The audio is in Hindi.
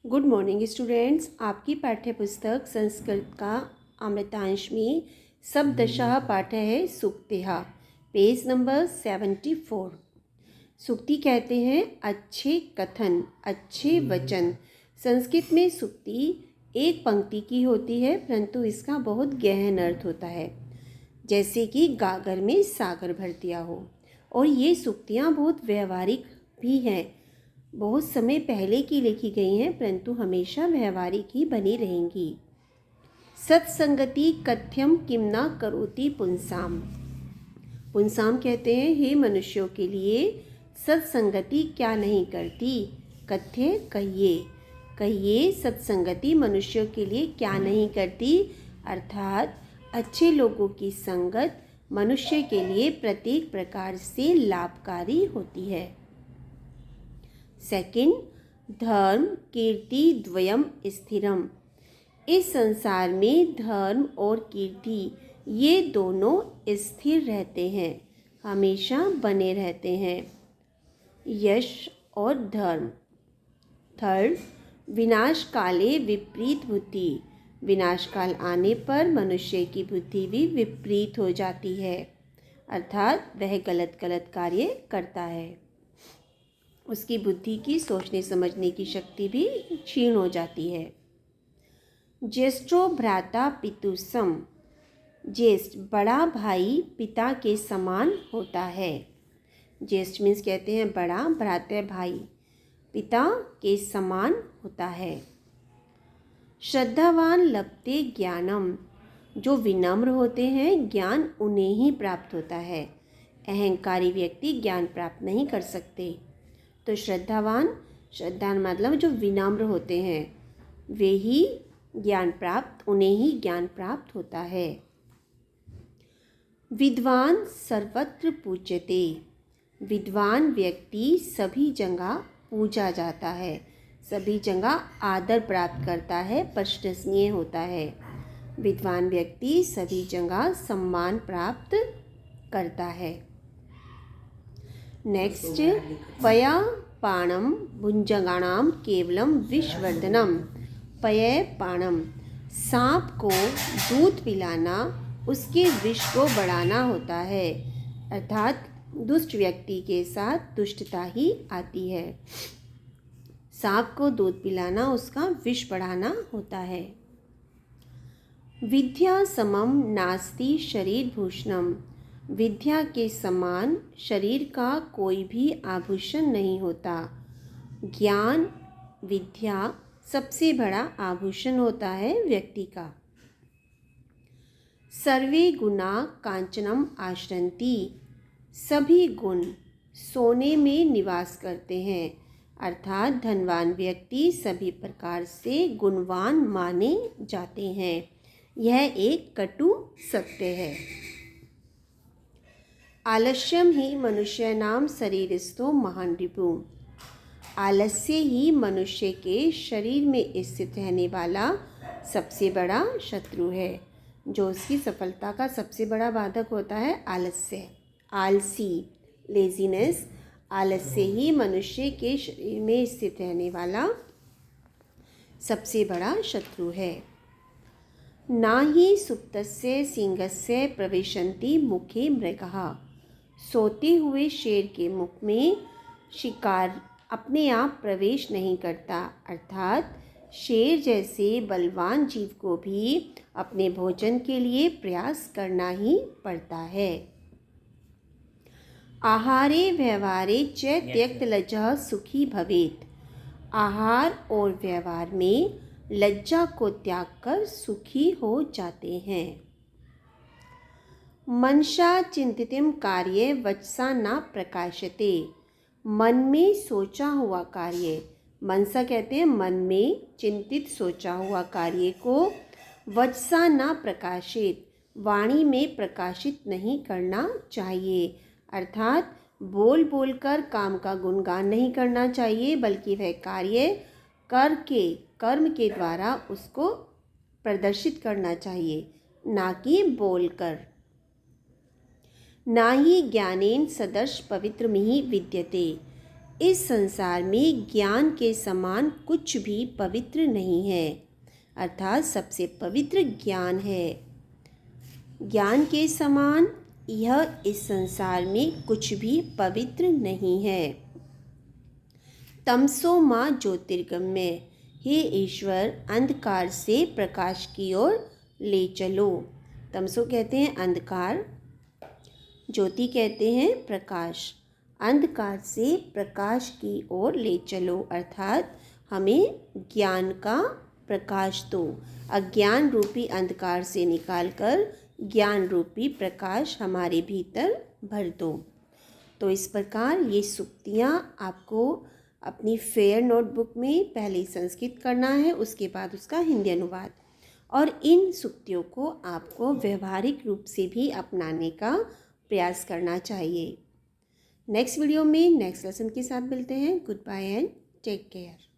Good morning students. आपकी पाठ्य पुस्तक संस्कृत का अमृतांश में शब्दशः पाठ है सूक्तिः, पेज नंबर 74। सूक्ति कहते हैं अच्छे कथन, अच्छे वचन। संस्कृत में सूक्ति एक पंक्ति की होती है, परंतु इसका बहुत गहन अर्थ होता है, जैसे कि गागर में सागर भर दिया हो। और ये सूक्तियाँ बहुत व्यवहारिक भी हैं, बहुत समय पहले की लिखी गई हैं, परंतु हमेशा व्यवहारिक ही बनी रहेंगी। सत्संगति कथ्यम किम न करोति पुंसाम। पुंसाम कहते हैं हे मनुष्यों के लिए सत्संगति क्या नहीं करती। कथ्य कहिए, कहिए सत्संगति मनुष्यों के लिए क्या नहीं करती, अर्थात अच्छे लोगों की संगत मनुष्य के लिए प्रत्येक प्रकार से लाभकारी होती है। सेकंड, धर्म कीर्ति द्वयम स्थिरम। इस संसार में धर्म और कीर्ति ये दोनों स्थिर रहते हैं, हमेशा बने रहते हैं। यश और धर्म। थर्ड, विनाश काले विपरीत बुद्धि। विनाश काल आने पर मनुष्य की बुद्धि भी विपरीत हो जाती है, अर्थात वह गलत गलत कार्य करता है, उसकी बुद्धि की सोचने समझने की शक्ति भी क्षीण हो जाती है। ज्येष्ठो भ्राता पितु सम। ज्येष्ठ बड़ा भाई पिता के समान होता है। ज्येष्ठ मीन्स कहते हैं बड़ा, भ्राता भाई पिता के समान होता है। श्रद्धावान लभते ज्ञानम। जो विनम्र होते हैं ज्ञान उन्हें ही प्राप्त होता है, अहंकारी व्यक्ति ज्ञान प्राप्त नहीं कर सकते। तो श्रद्धावान मतलब जो विनम्र होते हैं वे ही ज्ञान प्राप्त, उन्हें ही ज्ञान प्राप्त होता है। विद्वान सर्वत्र पूज्यते। विद्वान व्यक्ति सभी जगह पूजा जाता है, सभी जगह आदर प्राप्त करता है, प्रशंसनीय होता है। विद्वान व्यक्ति सभी जगह सम्मान प्राप्त करता है। नेक्स्ट, पया पाणम भुंजगाणाम केवलम विषवर्धनम। पय पाणम, सांप को दूध पिलाना उसके विष को बढ़ाना होता है, अर्थात दुष्ट व्यक्ति के साथ दुष्टता ही आती है। सांप को दूध पिलाना उसका विष बढ़ाना होता है। विद्या समम नास्ति शरीर भूषणम। विद्या के समान शरीर का कोई भी आभूषण नहीं होता। ज्ञान विद्या सबसे बड़ा आभूषण होता है व्यक्ति का। सर्वे गुणा कांचनम आश्रंति। सभी गुण सोने में निवास करते हैं, अर्थात धनवान व्यक्ति सभी प्रकार से गुणवान माने जाते हैं। यह एक कटु सत्य है। आलस्यम ही मनुष्यानाम शरीरस्थो महान रिपु। आलस्य ही मनुष्य के शरीर में स्थित रहने वाला सबसे बड़ा शत्रु है। जो उसकी सफलता का सबसे बड़ा बाधक होता है आलस्य, आलसी, लेजीनेस। आलस्य ही मनुष्य के शरीर में स्थित रहने वाला सबसे बड़ा शत्रु है। ना ही सुप्तस्य सिंहस्य प्रविशन्ति मुखे मृगः। सोते हुए शेर के मुख में शिकार अपने आप प्रवेश नहीं करता, अर्थात शेर जैसे बलवान जीव को भी अपने भोजन के लिए प्रयास करना ही पड़ता है। आहारे व्यवहारे च त्यक्त लज्जा सुखी भवेत्। आहार और व्यवहार में लज्जा को त्याग कर सुखी हो जाते हैं। मनसा चिंतितम कार्य वचसा न प्रकाशते। मन में सोचा हुआ कार्य, मनसा कहते हैं मन में चिंतित सोचा हुआ कार्य को वचसा न प्रकाशित, वाणी में प्रकाशित नहीं करना चाहिए, अर्थात बोल बोल कर काम का गुणगान नहीं करना चाहिए, बल्कि वह कार्य करके कर्म के द्वारा उसको प्रदर्शित करना चाहिए, ना कि बोलकर। ना ही ज्ञानेन सदर्श पवित्रमिहि विद्यते। इस संसार में ज्ञान के समान कुछ भी पवित्र नहीं है, अर्थात सबसे पवित्र ज्ञान है। ज्ञान के समान यह इस संसार में कुछ भी पवित्र नहीं है। तमसो माँ ज्योतिर्गम्य, हे ईश्वर अंधकार से प्रकाश की ओर ले चलो। तमसो कहते हैं अंधकार, ज्योति कहते हैं प्रकाश। अंधकार से प्रकाश की ओर ले चलो, अर्थात हमें ज्ञान का प्रकाश दो। अज्ञान रूपी अंधकार से निकालकर ज्ञान रूपी प्रकाश हमारे भीतर भर दो। तो इस प्रकार ये सूक्तियाँ आपको अपनी फेयर नोटबुक में पहले संस्कृत करना है, उसके बाद उसका हिंदी अनुवाद, और इन सूक्तियों को आपको व्यवहारिक रूप से भी अपनाने का प्रयास करना चाहिए। नेक्स्ट वीडियो में नेक्स्ट लेसन के साथ मिलते हैं। Goodbye and take care.